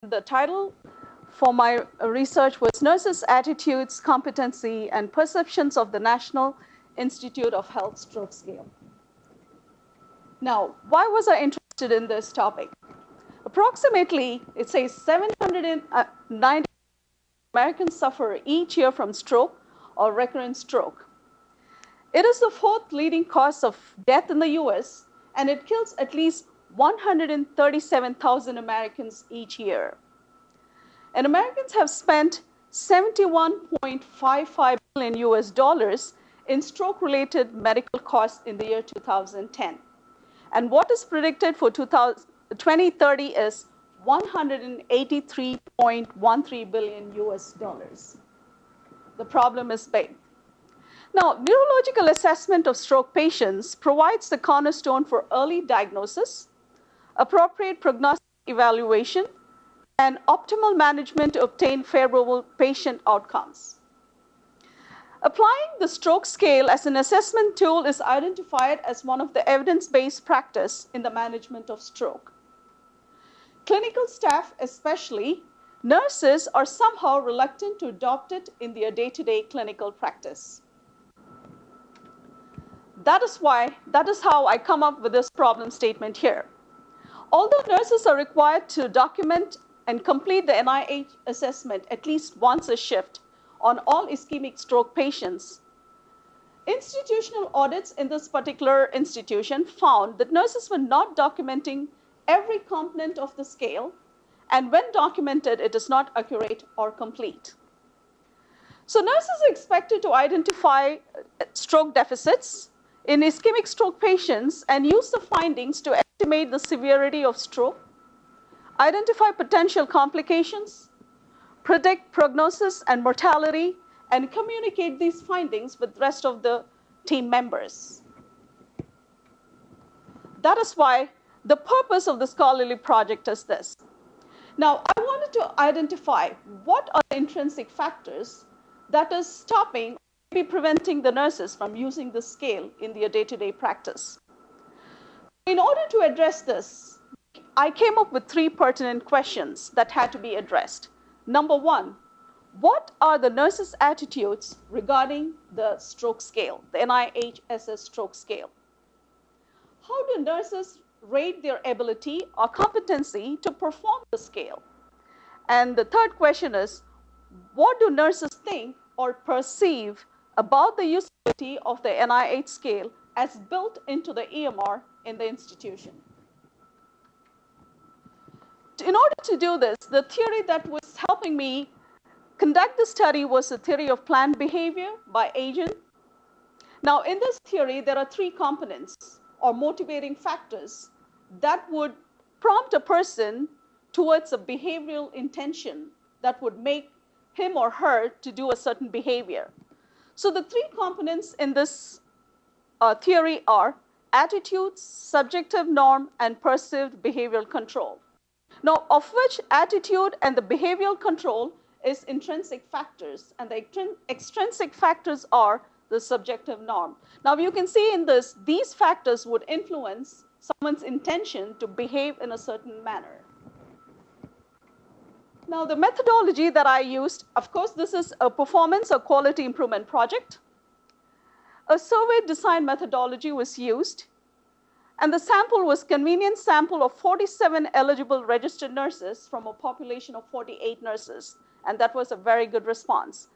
the title for my research was Nurses' Attitudes, Competency, and Perceptions of the National Institute of Health Stroke Scale. Now, why was I interested in this topic? Approximately, it says 790 Americans suffer each year from stroke or recurrent stroke. It is the fourth leading cause of death in the US, and it kills at least 137,000 Americans each year. And Americans have spent 71.55 billion US dollars in stroke-related medical costs in the year 2010. And what is predicted for 2030 is 183.13 billion US dollars. The problem is big. Now, neurological assessment of stroke patients provides the cornerstone for early diagnosis, appropriate prognostic evaluation, and optimal management to obtain favorable patient outcomes. Applying the stroke scale as an assessment tool is identified as one of the evidence-based practice in the management of stroke. Clinical staff, especially nurses, are somehow reluctant to adopt it in their day-to-day clinical practice. That is how I come up with this problem statement here. Although nurses are required to document and complete the NIH assessment at least once a shift on all ischemic stroke patients, institutional audits in this particular institution found that nurses were not documenting every component of the scale, and when documented, it is not accurate or complete. So nurses are expected to identify stroke deficits in ischemic stroke patients and use the findings to estimate the severity of stroke, identify potential complications, predict prognosis and mortality, and communicate these findings with the rest of the team members. That is why the purpose of the scholarly project is this. Now, I wanted to identify what are the intrinsic factors that is stopping be preventing the nurses from using the scale in their day-to-day practice. In order to address this, I came up with three pertinent questions that had to be addressed. Number one, what are the nurses' attitudes regarding the stroke scale, the NIHSS stroke scale? How do nurses rate their ability or competency to perform the scale? And the third question is, what do nurses think or perceive about the usability of the NIH scale as built into the EMR in the institution? In order to do this, the theory that was helping me conduct the study was the theory of planned behavior by Agent. Now, in this theory, there are three components or motivating factors that would prompt a person towards a behavioral intention that would make him or her to do a certain behavior. So the three components in this theory are attitudes, subjective norm, and perceived behavioral control. Now, of which attitude and the behavioral control is intrinsic factors, and the extrinsic factors are the subjective norm. Now, you can see in this, these factors would influence someone's intention to behave in a certain manner. Now, the methodology that I used, of course, this is a performance or quality improvement project. A survey design methodology was used, and the sample was convenient sample of 47 eligible registered nurses from a population of 48 nurses, and that was a very good response.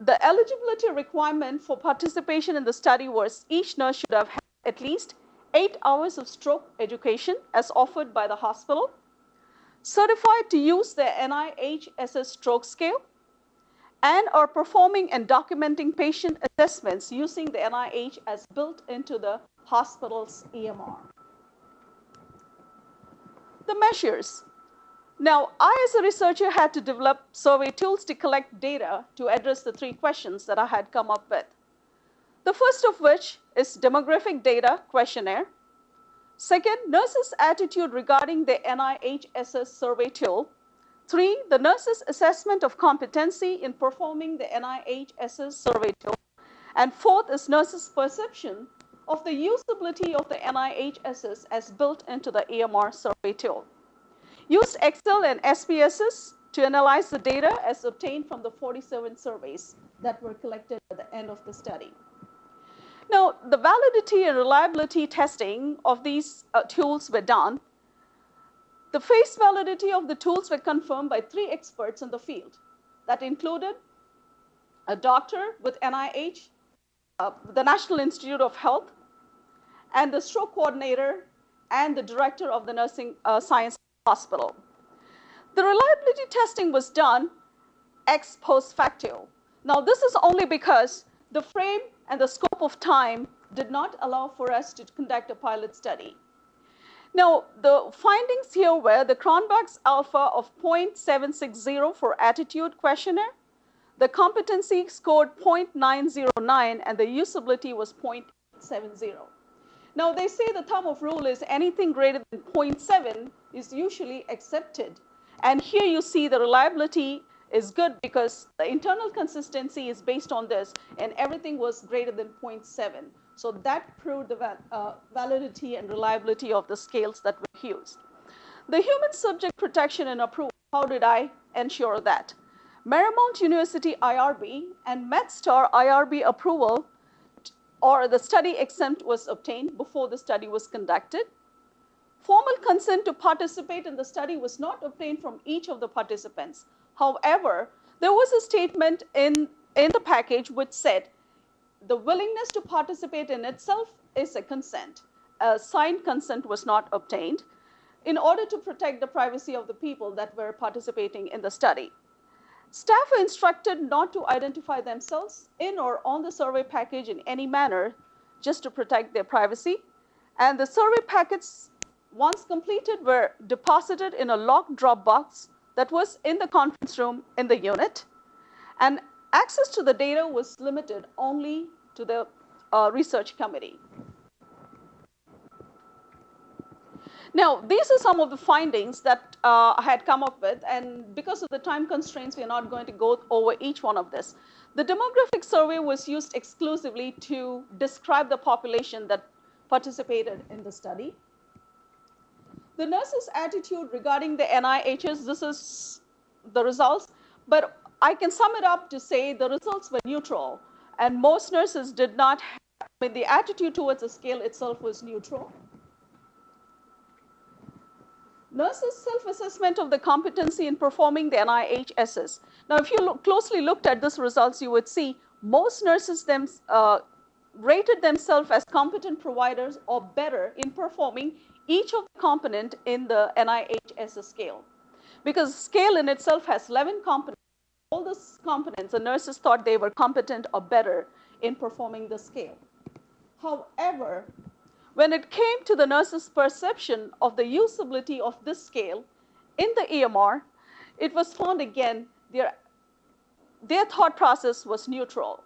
The eligibility requirement for participation in the study was each nurse should have had at least 8 hours of stroke education as offered by the hospital, certified to use the NIHSS stroke scale, and are performing and documenting patient assessments using the NIH as built into the hospital's EMR. The measures. Now, I as a researcher had to develop survey tools to collect data to address the three questions that I had come up with. The first of which is demographic data questionnaire. Second, nurses' attitude regarding the NIHSS survey tool. 3, the nurses' assessment of competency in performing the NIHSS survey tool. And 4th is nurses' perception of the usability of the NIHSS as built into the EMR survey tool. used Excel and SPSS to analyze the data as obtained from the 47 surveys that were collected at the end of the study. Now, the validity and reliability testing of these tools were done. The face validity of the tools were confirmed by 3 experts in the field. That included a doctor with NIH, the National Institute of Health, and the stroke coordinator and the director of the nursing science hospital. The reliability testing was done ex post facto. Now, this is only because the frame and the scope of time did not allow for us to conduct a pilot study. Now, the findings here were the Cronbach's alpha of 0.760 for attitude questionnaire, the competency scored 0.909, and the usability was 0.70. Now, they say the thumb of rule is anything greater than 0.7 is usually accepted. And here you see the reliability is good because the internal consistency is based on this, and everything was greater than 0.7. So that proved the validity and reliability of the scales that were used. The human subject protection and approval, how did I ensure that? Marymount University IRB and MedStar IRB approval or the study exempt was obtained before the study was conducted. Formal consent to participate in the study was not obtained from each of the participants. However, there was a statement in the package which said the willingness to participate in itself is a consent. A signed consent was not obtained in order to protect the privacy of the people that were participating in the study. Staff were instructed not to identify themselves in or on the survey package in any manner, just to protect their privacy. And the survey packets, once completed, were deposited in a locked drop box that was in the conference room in the unit. And access to the data was limited only to the research committee. Now, these are some of the findings that I had come up with, and because of the time constraints, we are not going to go over each one of this. The demographic survey was used exclusively to describe the population that participated in the study. The nurses' attitude regarding the NIHSS, this is the results, but I can sum it up to say the results were neutral, and most nurses did not have, the attitude towards the scale itself was neutral. Nurses' self-assessment of the competency in performing the NIHSS. Now, if you closely looked at these results, you would see most nurses rated themselves as competent providers or better in performing each of the component in the NIHSS scale. Because the scale in itself has 11 components. All those components, the nurses thought they were competent or better in performing the scale. However, when it came to the nurses' perception of the usability of this scale in the EMR, it was found again their thought process was neutral.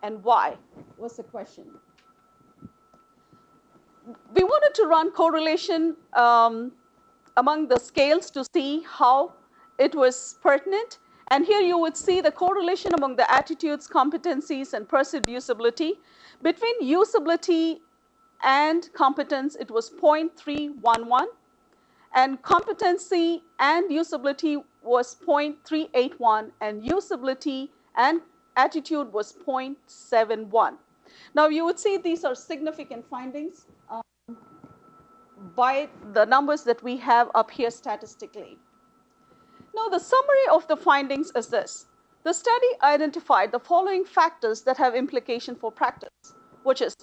And why was the question. We wanted to run correlation among the scales to see how it was pertinent. And here you would see the correlation among the attitudes, competencies, and perceived usability. Between usability and competence, it was 0.311, and competency and usability was 0.381, and usability and attitude was 0.71. Now, you would see these are significant findings by the numbers that we have up here statistically. Now, the summary of the findings is this. The study identified the following factors that have implication for practice, which is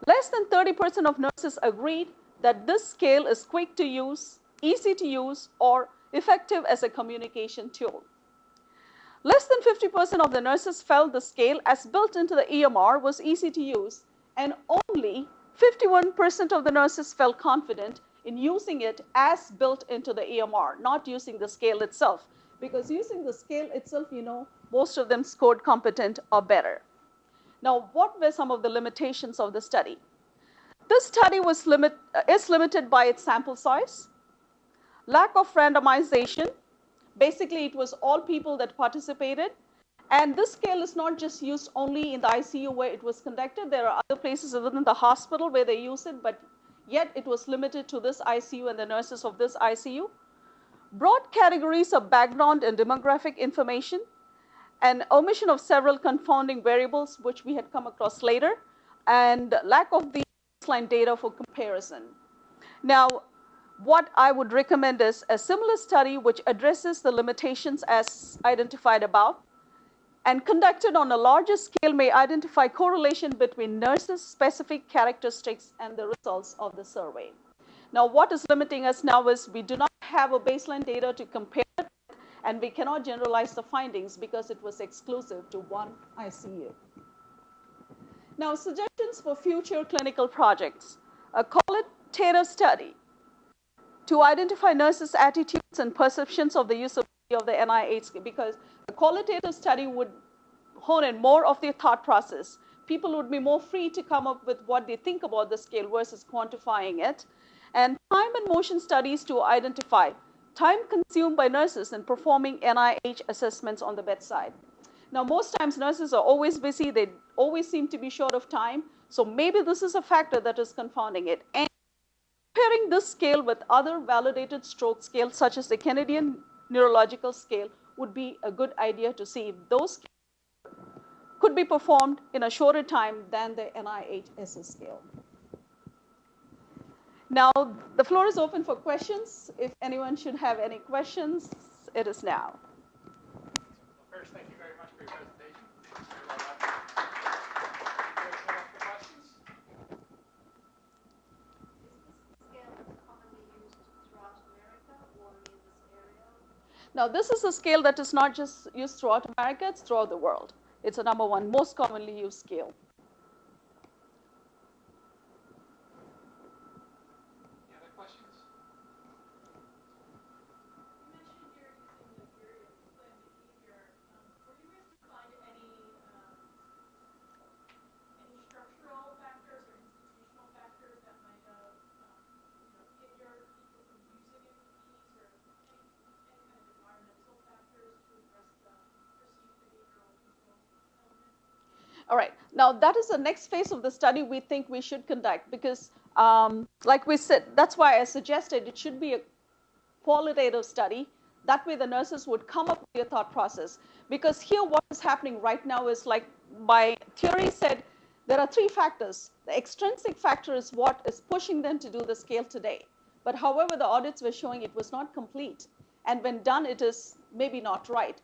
less than 30% of nurses agreed that this scale is quick to use, easy to use, or effective as a communication tool. Less than 50% of the nurses felt the scale as built into the EMR was easy to use, and only 51% of the nurses felt confident in using it as built into the EMR, not using the scale itself. Because using the scale itself, most of them scored competent or better. Now, what were some of the limitations of the study? This study is limited by its sample size, lack of randomization. Basically, it was all people that participated. And this scale is not just used only in the ICU where it was conducted. There are other places within the hospital where they use it, but yet it was limited to this ICU and the nurses of this ICU. broad categories of background and demographic information, and omission of several confounding variables, which we had come across later, and lack of the baseline data for comparison. Now, what I would recommend is a similar study which addresses the limitations as identified above and conducted on a larger scale may identify correlation between nurses' specific characteristics and the results of the survey. Now, what is limiting us now is we do not have a baseline data to compare it, and we cannot generalize the findings because it was exclusive to one ICU. Now, suggestions for future clinical projects. A qualitative study to identify nurses' attitudes and perceptions of the usability of the NIHSS, because a qualitative study would hone in more of their thought process. People would be more free to come up with what they think about the scale versus quantifying it. And time and motion studies to identify time consumed by nurses in performing NIH assessments on the bedside. Now, most times nurses are always busy. They always seem to be short of time. So maybe this is a factor that is confounding it. And comparing this scale with other validated stroke scales, such as the Canadian Neurological Scale, would be a good idea to see if those could be performed in a shorter time than the NIHSS scale. Now, the floor is open for questions. If anyone should have any questions, it is now. First, thank you very much for your presentation. Now, this is a scale that is not just used throughout America, it's throughout the world. It's a number one most commonly used scale. Any other questions? You mentioned you're using the theory of planned behavior. Were you able to find any structural factors or institutional factors that might have hindered people from using it with ease, or any kind of environmental factors to address the perceived behavioral control element? All right. Now, that is the next phase of the study we think we should conduct because, like we said, that's why I suggested it should be a qualitative study. That way the nurses would come up with their thought process. Because here what is happening right now is, like my theory said, there are three factors. The extrinsic factor is what is pushing them to do the scale today. But however, the audits were showing it was not complete. And when done, it is maybe not right.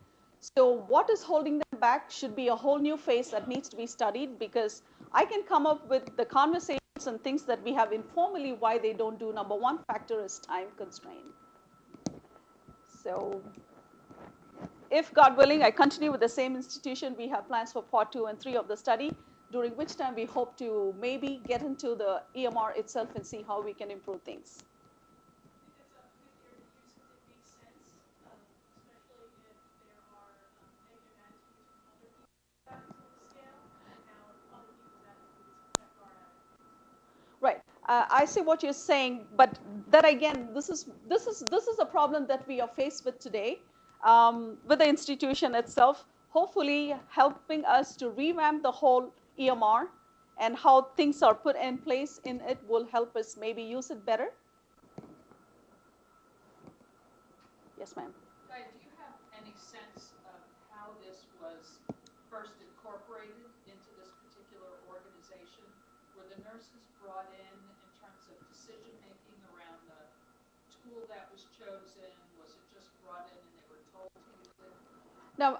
So what is holding them back should be a whole new phase that needs to be studied, because I can come up with the conversations and things that we have informally why they don't do. Number one factor is time constraint. So if, God willing, I continue with the same institution, we have plans for part 2 and 3 of the study, during which time we hope to maybe get into the EMR itself and see how we can improve things. Right. I see what you're saying, but that again, this is a problem that we are faced with today with the institution itself. Hopefully, helping us to revamp the whole EMR and how things are put in place in it will help us maybe use it better. Yes, ma'am. Guy, do you have any sense of how this was first incorporated into this particular organization? Were the nurses brought in terms of decision-making around the tool that was chosen? Was it just brought in and they were told to use it? Now,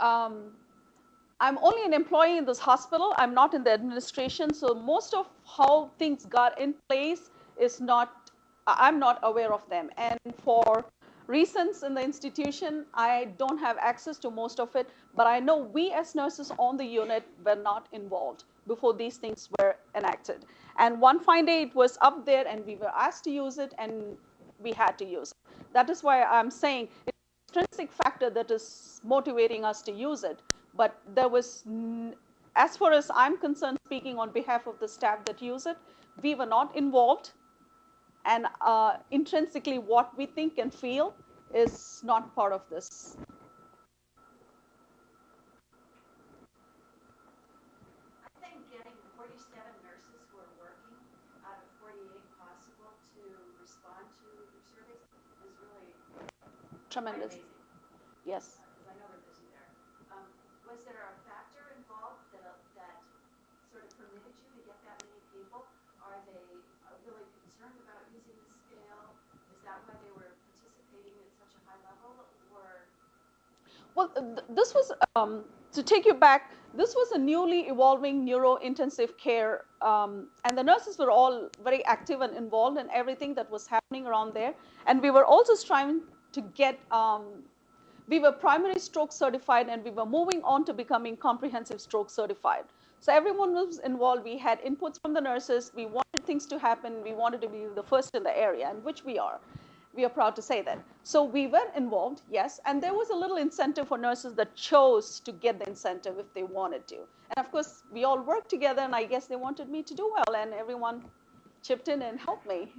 I'm only an employee in this hospital. I'm not in the administration, so most of how things got in place is not, I'm not aware of them. And for reasons in the institution, I don't have access to most of it, but I know we as nurses on the unit were not involved before these things were enacted. And one fine day it was up there and we were asked to use it and we had to use it. That is why I'm saying it's an intrinsic factor that is motivating us to use it. But there was, as far as I'm concerned, speaking on behalf of the staff that use it, we were not involved. And intrinsically what we think and feel is not part of this. I think getting 47 nurses who are working out of 48 possible to respond to your surveys is really Tremendous. Amazing. Yes. Because I know they're busy there. Was there a factor involved that sort of permitted you to get that many people? Are they really concerned about using the scale? Is that why they were participating at such a high level? Or Well, this was, to take you back, this was a newly evolving neuro-intensive care, and the nurses were all very active and involved in everything that was happening around there. And we were also striving to get, we were primary stroke certified, and we were moving on to becoming comprehensive stroke certified. So everyone was involved. We had inputs from the nurses. We wanted things to happen. We wanted to be the first in the area, and which we are. We are proud to say that. So we were involved, yes, and there was a little incentive for nurses that chose to get the incentive if they wanted to. And of course, we all worked together, and I guess they wanted me to do well, and everyone chipped in and helped me.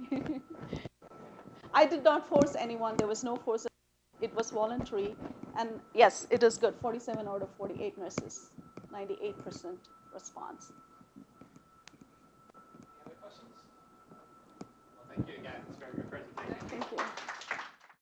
I did not force anyone. There was no force. It was voluntary. And yes, it is good. 47 out of 48 nurses, 98% response.